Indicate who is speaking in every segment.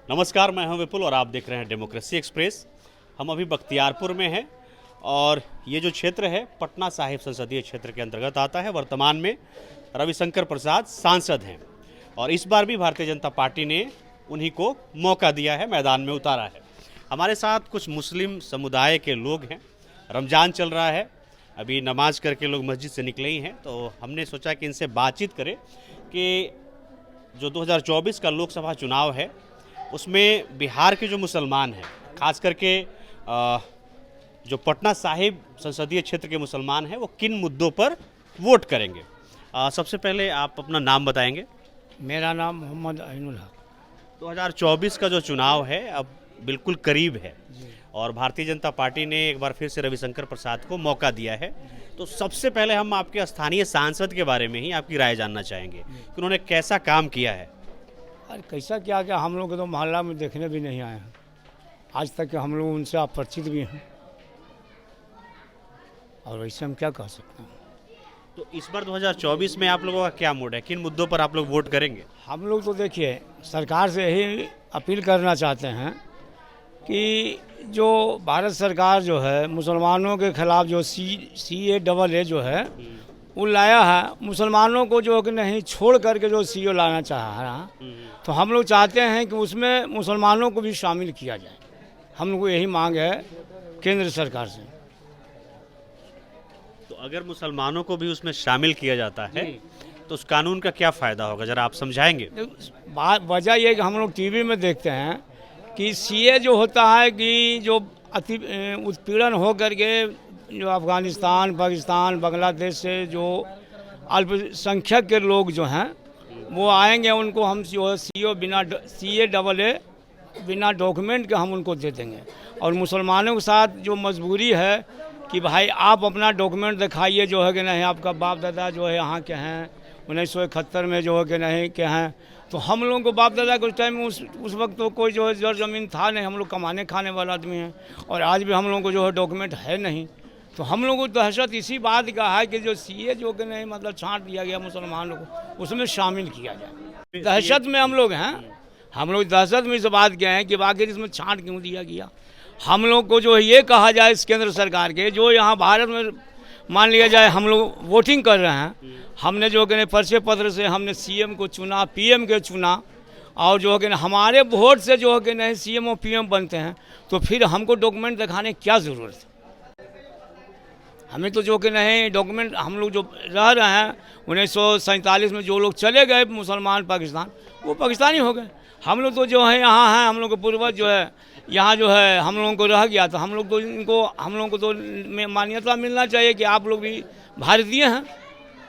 Speaker 1: नमस्कार, मैं हूं विपुल और आप देख रहे हैं डेमोक्रेसी एक्सप्रेस। हम अभी बख्तियारपुर में हैं और ये जो क्षेत्र है पटना साहिब संसदीय क्षेत्र के अंतर्गत आता है। वर्तमान में रविशंकर प्रसाद सांसद हैं और इस बार भी भारतीय जनता पार्टी ने उन्हीं को मौका दिया है, मैदान में उतारा है। हमारे साथ कुछ मुस्लिम समुदाय के लोग हैं। रमज़ान चल रहा है, अभी नमाज करके लोग मस्जिद से निकले ही हैं, तो हमने सोचा कि इनसे बातचीत करें कि जो 2024 का लोकसभा चुनाव है उसमें बिहार के जो मुसलमान हैं, खास करके जो पटना साहिब संसदीय क्षेत्र के मुसलमान हैं, वो किन मुद्दों पर वोट करेंगे। सबसे पहले आप अपना नाम बताएंगे।
Speaker 2: मेरा नाम मोहम्मद अइनुल हक।
Speaker 1: 2024 का जो चुनाव है अब बिल्कुल करीब है और भारतीय जनता पार्टी ने एक बार फिर से रविशंकर प्रसाद को मौका दिया है, तो सबसे पहले हम आपके स्थानीय सांसद के बारे में ही आपकी राय जानना चाहेंगे कि उन्होंने कैसा काम किया है।
Speaker 2: अरे कैसा क्या क्या, हम लोग तो मोहल्ला में देखने भी नहीं आए हैं आज तक कि हम लोग उनसे अपरिचित भी हैं, और वैसे हम क्या कह सकते हैं।
Speaker 1: तो इस बार 2024 में आप लोगों का क्या मूड है, किन मुद्दों पर आप लोग वोट करेंगे?
Speaker 2: हम लोग तो देखिए सरकार से यही अपील करना चाहते हैं कि जो भारत सरकार जो है मुसलमानों के खिलाफ जो CAA जो है वो लाया है, मुसलमानों को जो कि नहीं छोड़ करके जो CO लाना चाह रहा है, तो हम लोग चाहते हैं कि उसमें मुसलमानों को भी शामिल किया जाए। हम लोग को यही मांग है केंद्र सरकार से।
Speaker 1: तो अगर मुसलमानों को भी उसमें शामिल किया जाता है तो उस कानून का क्या फ़ायदा होगा, ज़रा आप समझाएंगे।
Speaker 2: वजह यह कि हम लोग TV में देखते हैं कि CA जो होता है कि जो अति उत्पीड़न हो करके जो अफ़गानिस्तान, पाकिस्तान, बांग्लादेश से जो अल्पसंख्यक के लोग जो हैं वो आएंगे, उनको हम CA बिना डॉक्यूमेंट के हम उनको दे देंगे। और मुसलमानों के साथ जो मजबूरी है कि भाई आप अपना डॉक्यूमेंट दिखाइए जो है कि नहीं आपका बाप दादा जो है यहाँ के हैं, 1971 में जो है कि नहीं के हैं। तो हम लोगों को बाप दादा के टाइम में उस वक्त तो कोई जो है जर ज़मीन था नहीं, हम लोग कमाने खाने वाला आदमी हैं, और आज भी हम लोगों को जो है डॉक्यूमेंट है नहीं। तो हम लोगों को दहशत इसी बात का है कि जो CA जो कि नहीं मतलब छांट दिया गया मुसलमानों को, उसमें शामिल किया जाए। दहशत में हम लोग हैं, हम लोग दहशत में इस बात के हैं कि आखिर इसमें छांट क्यों दिया गया। हम लोग को जो है ये कहा जाए इस केंद्र सरकार के, जो यहाँ भारत में मान लिया जाए हम लोग वोटिंग कर रहे हैं, हमने जो कि पर्चे पत्र से हमने CM को चुना, PM को चुना, और जो है कि हमारे वोट से जो है कि नहीं CM और PM बनते हैं, तो फिर हमको डॉक्यूमेंट दिखाने की क्या ज़रूरत है। हमें तो जो कि नहीं डॉक्यूमेंट, हम लोग जो रह रहे हैं 1947 में जो लोग चले गए मुसलमान पाकिस्तान, वो पाकिस्तानी हो गए। हम लोग तो जो है यहाँ हैं, हम लोग के पूर्वज जो है यहाँ जो है हम लोगों को रह गया, तो हम लोग तो इनको हम लोगों को तो मान्यता मिलना चाहिए कि आप लोग भी भारतीय हैं।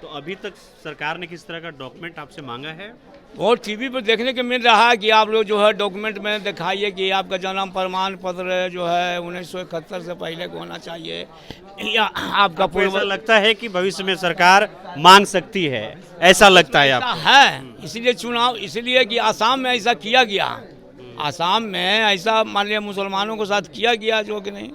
Speaker 1: तो अभी तक सरकार ने किस तरह का डॉक्यूमेंट आपसे मांगा है?
Speaker 2: और TV पर देखने को मिल रहा है कि आप लोग जो है डॉक्यूमेंट में दिखाइए कि आपका जन्म प्रमाण पत्र जो है 1971 से पहले को होना चाहिए, या आपका
Speaker 1: ऐसा लगता है कि भविष्य में सरकार मांग सकती है, ऐसा लगता है आप?
Speaker 2: इसीलिए चुनाव, इसलिए कि आसाम में ऐसा किया गया, आसाम में ऐसा मान लिया मुसलमानों के साथ किया गया जो कि नहीं।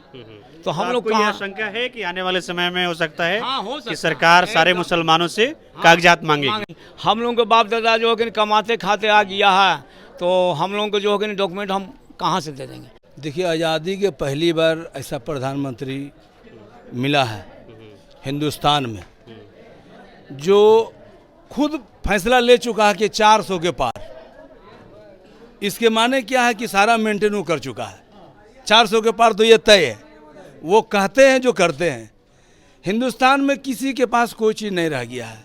Speaker 2: तो हम लोग को
Speaker 1: यह आशंका है कि आने वाले समय में हो सकता है
Speaker 2: हो सकता
Speaker 1: कि सरकार सारे मुसलमानों से कागजात मांगेगी।
Speaker 2: हम लोगों के बाप दादा जो है कमाते खाते आ गया है, तो हम लोगों को जो है डॉक्यूमेंट हम कहाँ से दे देंगे।
Speaker 3: देखिए, आज़ादी के पहली बार ऐसा प्रधानमंत्री मिला है हिंदुस्तान में जो खुद फैसला ले चुका है कि 400 के पार। इसके माने क्या है कि सारा मेंटेन कर चुका है। 400 के पार तो ये तय है, वो कहते हैं जो करते हैं। हिंदुस्तान में किसी के पास कोई चीज़ नहीं रह गया है,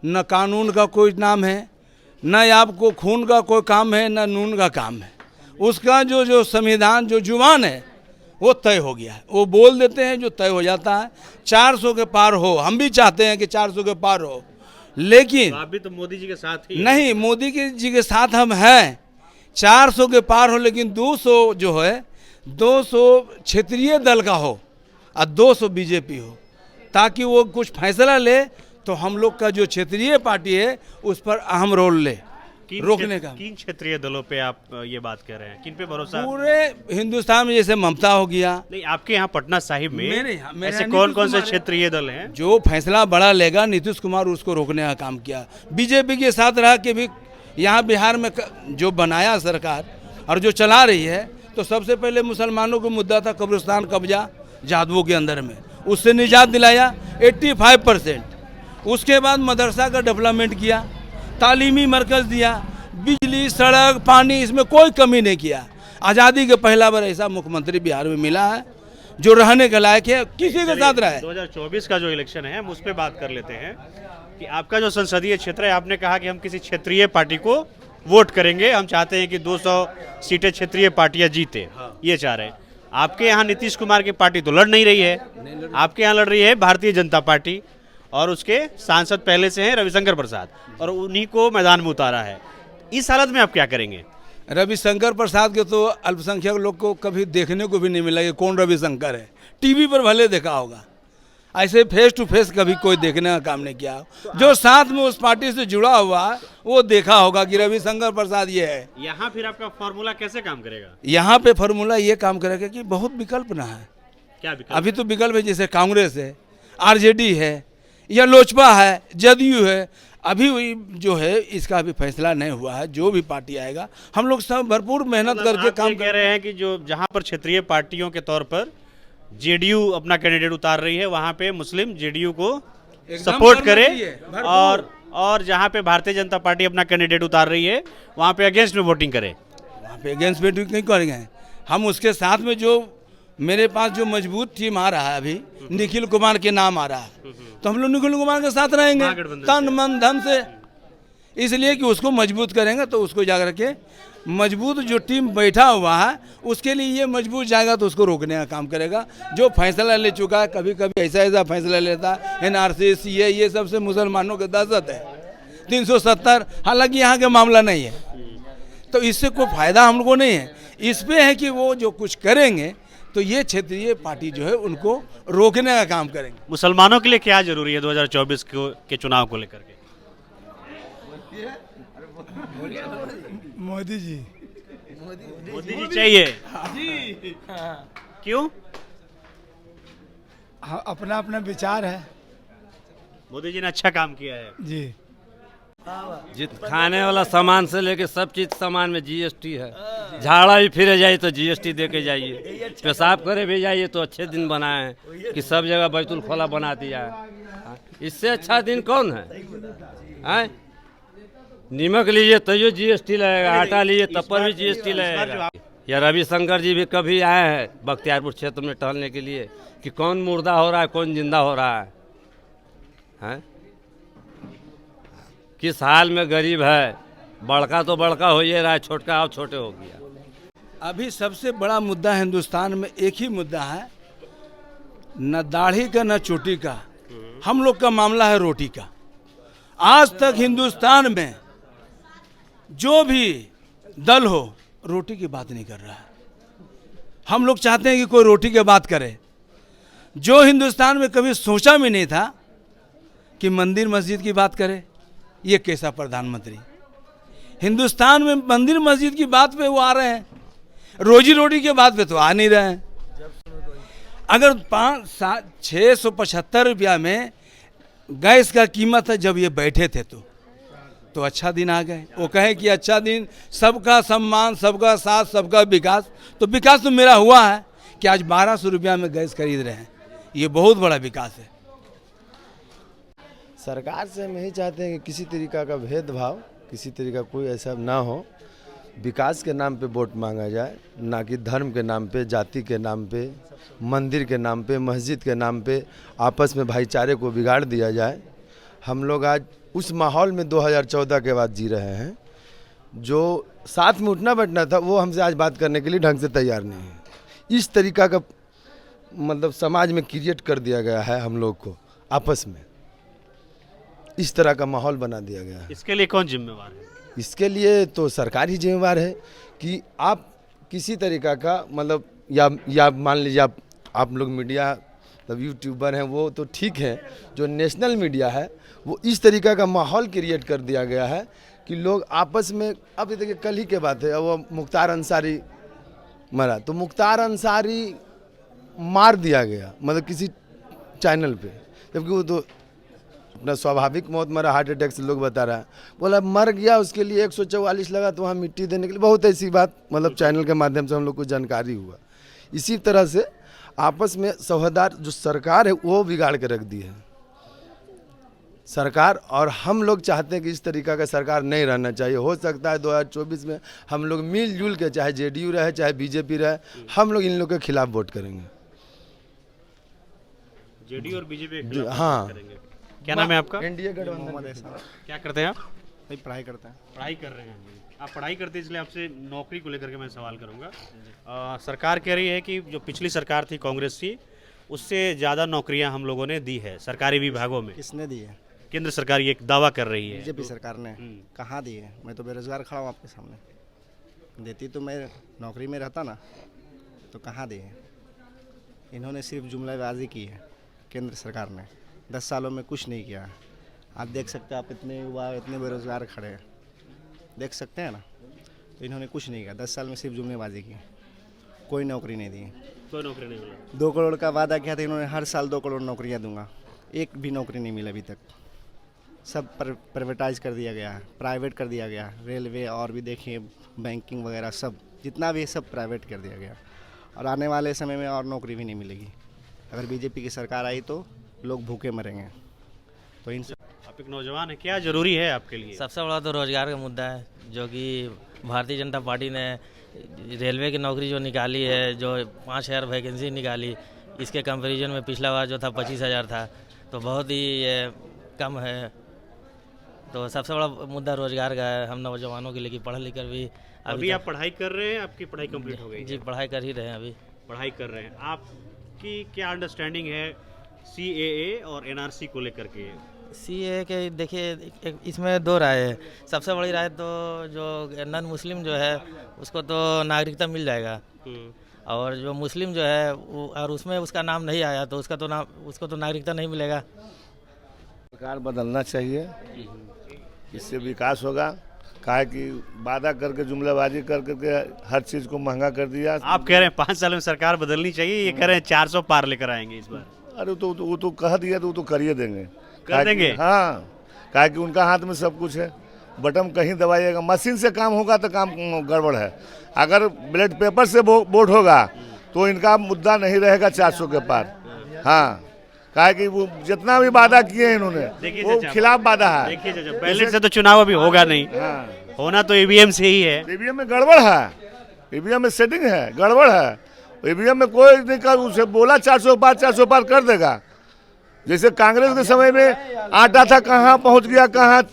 Speaker 3: न कानून का कोई नाम है, न आपको खून का कोई काम है, न नून का काम है। उसका जो संविधान जो जुबान है वो तय हो गया है, वो बोल देते हैं जो तय हो जाता है। 400 के पार हो, हम भी चाहते हैं कि 400 के पार हो, लेकिन
Speaker 1: आप भी तो मोदी जी के साथ ही
Speaker 3: नहीं, मोदी जी के साथ हम हैं। 400 के पार हो, लेकिन 200 जो है 200 क्षेत्रीय दल का हो और 200 BJP हो, ताकि वो कुछ फैसला ले तो हम लोग का जो क्षेत्रीय पार्टी है उस पर अहम रोल ले रोकने का।
Speaker 1: किन क्षेत्रीय दलों पे आप ये बात कर रहे हैं, किन पे भरोसा?
Speaker 3: पूरे हिंदुस्तान में, जैसे ममता हो गया।
Speaker 1: नहीं, आपके यहाँ पटना साहिब में
Speaker 3: मेरे
Speaker 1: ऐसे कौन कौन से क्षेत्रीय दल हैं?
Speaker 3: जो फैसला बड़ा लेगा, नीतीश कुमार उसको रोकने का काम किया। BJP के साथ रह के भी यहाँ बिहार में जो बनाया सरकार, और जो चला रही है तो सबसे पहले मुसलमानों का मुद्दा था कब्रिस्तान कब्जा जादवों के अंदर में, उससे निजात दिलाया 85%। उसके बाद मदरसा का डेवलपमेंट किया, तालीमी मरकज़ दिया, बिजली सड़क पानी इसमें कोई कमी नहीं किया। आज़ादी के पहला बार ऐसा मुख्यमंत्री बिहार में मिला है जो रहने के लायक है, किसी के साथ रहे।
Speaker 1: 2024 का जो इलेक्शन है हम उस पर बात कर लेते हैं कि आपका जो संसदीय क्षेत्र है, आपने कहा कि हम किसी क्षेत्रीय पार्टी को वोट करेंगे, हम चाहते हैं कि 200 सीटें क्षेत्रीय पार्टियां जीते, ये चाह रहे हैं। आपके यहाँ नीतीश कुमार की पार्टी तो लड़ नहीं रही है, आपके यहाँ लड़ रही है भारतीय जनता पार्टी और उसके सांसद पहले से हैं रविशंकर प्रसाद, और उन्हीं को मैदान में उतारा है। इस हालत में आप क्या करेंगे?
Speaker 3: रविशंकर प्रसाद के तो अल्पसंख्यक लोग को कभी देखने को भी नहीं मिला कि कौन रविशंकर है। टीवी पर भले देखा होगा, ऐसे फेस टू फेस कभी कोई देखने का काम नहीं किया। जो साथ में उस पार्टी से जुड़ा हुआ वो देखा होगा कि रविशंकर प्रसाद ये है।
Speaker 1: यहाँ फिर आपका फॉर्मूला कैसे काम करेगा?
Speaker 3: यहाँ पे फॉर्मूला ये काम करेगा कि बहुत विकल्प ना है।
Speaker 1: क्या विकल्प?
Speaker 3: अभी तो विकल्प है, जैसे कांग्रेस है, आरजेडी है या लोजपा है, जदयू है। अभी जो है इसका अभी फैसला नहीं हुआ है। जो भी पार्टी आएगा हम लोग सब भरपूर मेहनत करके काम
Speaker 1: कह रहे हैं कि जो जहाँ पर क्षेत्रीय पार्टियों के तौर पर जेडीयू अपना कैंडिडेट उतार रही है, वहाँ पे मुस्लिम जेडीयू को सपोर्ट करे, और जहाँ पे भारतीय जनता पार्टी अपना कैंडिडेट उतार रही है वहाँ पे अगेंस्ट में वोटिंग करे।
Speaker 3: वहाँ पे अगेंस्ट में नहीं करेंगे हम। उसके साथ में जो मेरे पास जो मजबूत टीम आ रहा है, अभी निखिल कुमार के नाम आ रहा है, तो हम लोग निखिल कुमार के साथ रहेंगे तन मन धन से, इसलिए कि उसको मजबूत करेंगे। तो उसको जाकर के मजबूत जो टीम बैठा हुआ है उसके लिए ये मजबूत जाएगा तो उसको रोकने का काम करेगा। जो फैसला ले चुका है, कभी कभी ऐसा फैसला लेता है NRC CA, ये सबसे मुसलमानों के दहशत है। 370 हालांकि यहाँ के मामला नहीं है, तो इससे कोई फायदा हम लोग को नहीं है। इस पे है कि वो जो कुछ करेंगे तो ये क्षेत्रीय पार्टी जो है उनको रोकने का काम करेंगे।
Speaker 1: मुसलमानों के लिए क्या जरूरी है 2024 के चुनाव को लेकर के?
Speaker 4: मोदी जी
Speaker 1: चाहिए। क्यों?
Speaker 4: हाँ, अपना अपना विचार है।
Speaker 1: मोदी जी ने अच्छा काम किया है
Speaker 4: जी।
Speaker 5: खाने वाला सामान से लेके सब चीज सामान में GST है। झाड़ा भी फिरे जाइए तो GST दे के जाइए, पेशाब करे भी जाइए तो अच्छे दिन बनाए हैं कि सब जगह बैतुल खोला बना दिया है। इससे अच्छा दिन कौन है? नीमक लीजिए तो GST लगेगा, आटा लीजिए तब पर भी GST लगेगा। या रविशंकर जी भी कभी आए हैं बख्तियारपुर क्षेत्र में टहलने के लिए कि कौन मुर्दा हो रहा है कौन जिंदा हो रहा है? किस हाल में गरीब है, बड़का तो बड़का हो ही रहा है, छोटका अब छोटे हो गया।
Speaker 3: अभी सबसे बड़ा मुद्दा हिंदुस्तान में एक ही मुद्दा है, न दाढ़ी का न चोटी का। हम लोग का मामला है रोटी का। आज तक हिंदुस्तान में जो भी दल हो रोटी की बात नहीं कर रहा है। हम लोग चाहते हैं कि कोई रोटी की बात करे। जो हिंदुस्तान में कभी सोचा भी नहीं था कि मंदिर मस्जिद की बात करे, ये कैसा प्रधानमंत्री। हिंदुस्तान में मंदिर मस्जिद की बात पे वो आ रहे हैं, रोजी रोटी के बात पे तो आ नहीं रहे हैं। अगर 675 रुपया में गैस का कीमत है जब ये बैठे थे तो अच्छा दिन आ गए। वो कहे कि अच्छा दिन, सबका सम्मान, सबका साथ, सबका विकास। तो विकास तो मेरा हुआ है कि आज 1200 रुपया में गैस खरीद रहे हैं, ये बहुत बड़ा विकास है।
Speaker 6: सरकार से हम यही चाहते हैं कि किसी तरीका का भेदभाव, किसी तरीका कोई ऐसा ना हो। विकास के नाम पे वोट मांगा जाए, ना कि धर्म के नाम पे, जाति के नाम पे, मंदिर के नाम पे, मस्जिद के नाम पे आपस में भाईचारे को बिगाड़ दिया जाए। हम लोग आज उस माहौल में 2014 के बाद जी रहे हैं। जो साथ में उठना बैठना था वो हमसे आज बात करने के लिए ढंग से तैयार नहीं है। इस तरीका का मतलब समाज में क्रिएट कर दिया गया है हम लोग को आपस में, इस तरह का माहौल बना दिया गया है।
Speaker 1: इसके लिए कौन जिम्मेवार है?
Speaker 6: इसके लिए तो सरकार ही जिम्मेवार है कि आप किसी तरीका का मतलब या मान लीजिए आप लोग मीडिया मतलब यूट्यूबर हैं वो तो ठीक है, जो नेशनल मीडिया है वो इस तरीका का माहौल क्रिएट कर दिया गया है कि लोग आपस में, अब देखिए कल ही के बात है, वो मुख्तार अंसारी मरा, तो मुख्तार अंसारी मार दिया गया मतलब किसी चैनल पे, जबकि वो तो अपना स्वाभाविक मौत मरा, हार्ट अटैक से लोग बता रहा है, बोला मर गया उसके लिए 144 लगा तो वहाँ मिट्टी देने के लिए, बहुत ऐसी बात मतलब चैनल के माध्यम से हम लोग को जानकारी हुआ। इसी तरह से आपस में सौहार्द जो सरकार है वो बिगाड़ के रख दी है सरकार, और हम लोग चाहते हैं कि इस तरीका का सरकार नहीं रहना चाहिए। हो सकता है 2024 में हम लोग मिलजुल के, चाहे जेडीयू रहे चाहे बीजेपी रहे, हम लोग इन लोग के खिलाफ वोट करेंगे।
Speaker 1: जेडीयू और बीजेपी के खिलाफ
Speaker 6: हाँ।
Speaker 1: करेंगे। क्या नाम है आपका?
Speaker 6: एनडीए गठबंधन।
Speaker 1: क्या करते हैं आप?
Speaker 4: पढ़ाई करता है।
Speaker 1: पढ़ाई कर रहे हैं। आप पढ़ाई करते हैं, इसलिए आपसे नौकरी को लेकर के मैं सवाल करूंगा। सरकार कह रही है कि जो पिछली सरकार थी कांग्रेस की, उससे ज़्यादा नौकरियां हम लोगों ने दी है सरकारी विभागों में।
Speaker 4: किसने दी है?
Speaker 1: केंद्र सरकार ये एक दावा कर रही है।
Speaker 4: बीजेपी सरकार ने। कहाँ दी है? मैं तो बेरोजगार खड़ा हूँ आपके सामने, देती तो मैं नौकरी में रहता ना, तो कहाँ दी है? इन्होंने सिर्फ जुमलाबाजी की है केंद्र सरकार ने, 10 सालों में कुछ नहीं किया। आप देख सकते हैं, आप इतने युवा इतने बेरोजगार खड़े हैं, देख सकते हैं ना, तो इन्होंने कुछ नहीं किया। 10 साल में सिर्फ जुमलेबाजी की, कोई नौकरी नहीं दी।
Speaker 1: कोई नौकरी नहीं मिला।
Speaker 4: 2 करोड़ का वादा किया था इन्होंने, हर साल 2 करोड़ नौकरियां दूंगा, एक भी नौकरी नहीं मिला अभी तक। सब प्राइवेटाइज कर दिया गया है, प्राइवेट कर दिया गया। रेलवे और भी देखिए बैंकिंग वगैरह सब जितना भी है सब प्राइवेट कर दिया गया, और आने वाले समय में और नौकरी भी नहीं मिलेगी। अगर बीजेपी की सरकार आई तो लोग भूखे मरेंगे। तो इन
Speaker 1: आप एक नौजवान है, क्या जरूरी है आपके लिए?
Speaker 7: सबसे बड़ा तो रोज़गार का मुद्दा है, जो कि भारतीय जनता पार्टी ने रेलवे की नौकरी जो निकाली है, जो 5000 वैकेंसी निकाली, इसके कंपैरिजन में पिछला बार जो था 25,000 था, तो बहुत ही ये कम है। तो सबसे बड़ा मुद्दा रोज़गार का है हम नौजवानों के लिए, कि पढ़ लिख कर भी
Speaker 1: अभी आप पढ़ाई कर रहे हैं? आपकी पढ़ाई कंप्लीट हो गई?
Speaker 7: जी, पढ़ाई कर ही रहे हैं अभी।
Speaker 1: पढ़ाई कर रहे हैं। आपकी क्या अंडरस्टैंडिंग है CAA और NRC को लेकर के?
Speaker 7: CAA के देखिए इसमें 2 राय है। सबसे बड़ी राय तो जो नॉन मुस्लिम जो है उसको तो नागरिकता मिल जाएगा, और जो मुस्लिम जो है वो, और उसमें उसका नाम नहीं आया तो उसको तो नागरिकता नहीं मिलेगा।
Speaker 8: सरकार बदलना चाहिए, इससे विकास होगा। काहे कि वादा करके जुमलाबाजी कर करके हर चीज़ को महंगा कर दिया।
Speaker 1: आप कह रहे हैं 5 साल में सरकार बदलनी चाहिए, ये कह रहे हैं 400 पार लेकर आएंगे इस बार।
Speaker 8: अरे वो तो कह दिया तो वो तो करिए देंगे,
Speaker 1: कर देंगे।
Speaker 8: हाँ, काहे कि उनका हाथ में सब कुछ है, बटन कहीं दबाइएगा। मशीन से काम होगा तो काम गड़बड़ है। अगर बैलेट पेपर से वोट होगा तो इनका मुद्दा नहीं रहेगा 400 के पार। हाँ, काहे कि वो जितना भी वादा किए हैं इन्होंने, वो खिलाफ वादा है।
Speaker 1: देखिए चाचा, बैलेट से तो चुनाव अभी होगा नहीं।
Speaker 8: हाँ,
Speaker 1: होना तो EVM से ही है।
Speaker 8: EVM में गड़बड़ है, EVM में सेटिंग है, गड़बड़ है। EVM में कोई नहीं कर, उसे बोला 400 पार कर देगा। जैसे कांग्रेस के समय में आटा था कहाँ पहुँच गया, कहाँ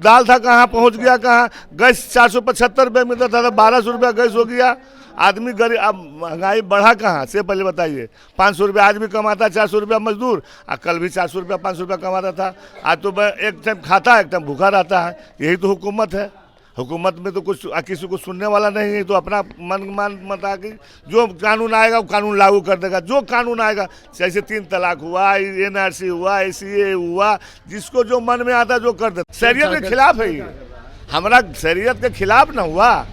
Speaker 8: दाल था कहाँ पहुँच गया, कहाँ गैस 475 रुपये मिलता था, 1200 रुपया गैस हो गया। आदमी गरीब, अब महंगाई बढ़ा कहाँ से, पहले बताइए। 500 रुपया आज भी कमाता, 400 रुपया मजदूर, और कल भी 400 रुपया 500 रुपया कमाता था। आज तो एक टाइम खाता है, एक टाइम भूखा रहता है। यही तो हुकूमत है। हुकूमत में तो कुछ किसी को सुनने वाला नहीं है, तो अपना मन मता कि जो कानून आएगा वो कानून लागू कर देगा। जो कानून आएगा, जैसे 3 तलाक हुआ, NRC हुआ, CAA हुआ, जिसको जो मन में आता जो कर देता। शरीयत के खिलाफ है ये, हमारा शरीयत के खिलाफ ना हुआ,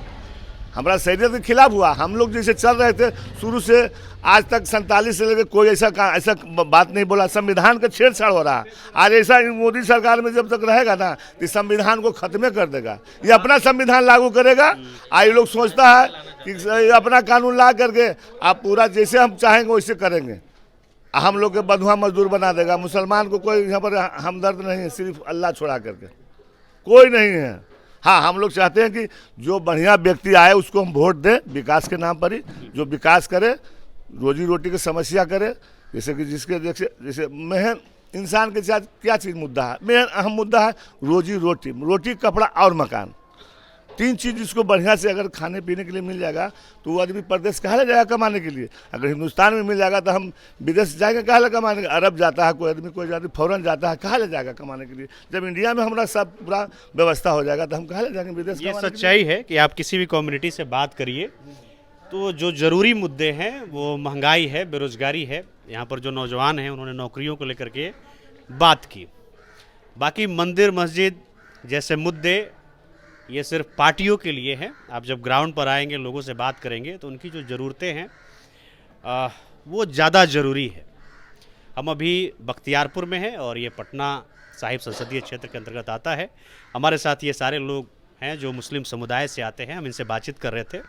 Speaker 8: हमारा शरीयत के खिलाफ हुआ। हम लोग जैसे चल रहे थे शुरू से आज तक 47 से लेकर कोई ऐसा बात नहीं बोला। संविधान का छेड़छाड़ हो रहा है। आज ऐसा मोदी सरकार में जब तक रहेगा ना, तो संविधान को खत्म कर देगा। ये अपना संविधान लागू करेगा। आज लोग सोचता है कि अपना कानून ला करके आप पूरा जैसे हम चाहेंगे वैसे करेंगे। हम लोग के बंधुआ मजदूर बना देगा। मुसलमान को कोई यहाँ पर हमदर्द नहीं है, सिर्फ अल्लाह छोड़ा करके कोई नहीं है। हाँ, हम लोग चाहते हैं कि जो बढ़िया व्यक्ति आए उसको हम वोट दें, विकास के नाम पर ही, जो विकास करे, रोजी रोटी की समस्या करे। जैसे कि जैसे मेहन इंसान के साथ क्या चीज़ मुद्दा है, मेन अहम मुद्दा है रोटी, कपड़ा और मकान। 3 चीज़ जिसको बढ़िया से अगर खाने पीने के लिए मिल जाएगा तो वो आदमी प्रदेश कहाँ ले जाएगा कमाने के लिए। अगर हिंदुस्तान में मिल जाएगा तो हम विदेश जाएंगे कहाँ ले कमाने के। अरब जाता है कोई आदमी फौरन जाता है, कहाँ ले जाएगा कमाने के लिए। जब इंडिया में हमारा सब पूरा व्यवस्था हो जाएगा तो हम कहाँ ले जाएंगे विदेश।
Speaker 1: ये सच्चाई है कि आप किसी भी कम्युनिटी से बात करिए तो जो ज़रूरी मुद्दे हैं वो महंगाई है, बेरोजगारी है। यहाँ पर जो नौजवान हैं उन्होंने नौकरियों को लेकर के बात की। बाकी मंदिर मस्जिद जैसे मुद्दे ये सिर्फ पार्टियों के लिए हैं। आप जब ग्राउंड पर आएंगे, लोगों से बात करेंगे तो उनकी जो ज़रूरतें हैं वो ज़्यादा ज़रूरी है। हम अभी बख्तियारपुर में हैं और ये पटना साहिब संसदीय क्षेत्र के अंतर्गत आता है। हमारे साथ ये सारे लोग हैं जो मुस्लिम समुदाय से आते हैं, हम इनसे बातचीत कर रहे थे।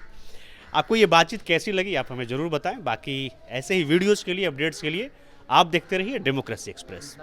Speaker 1: आपको ये बातचीत कैसी लगी आप हमें ज़रूर बताएं। बाकी ऐसे ही वीडियोज़ के लिए, अपडेट्स के लिए आप देखते रहिए डेमोक्रेसी एक्सप्रेस।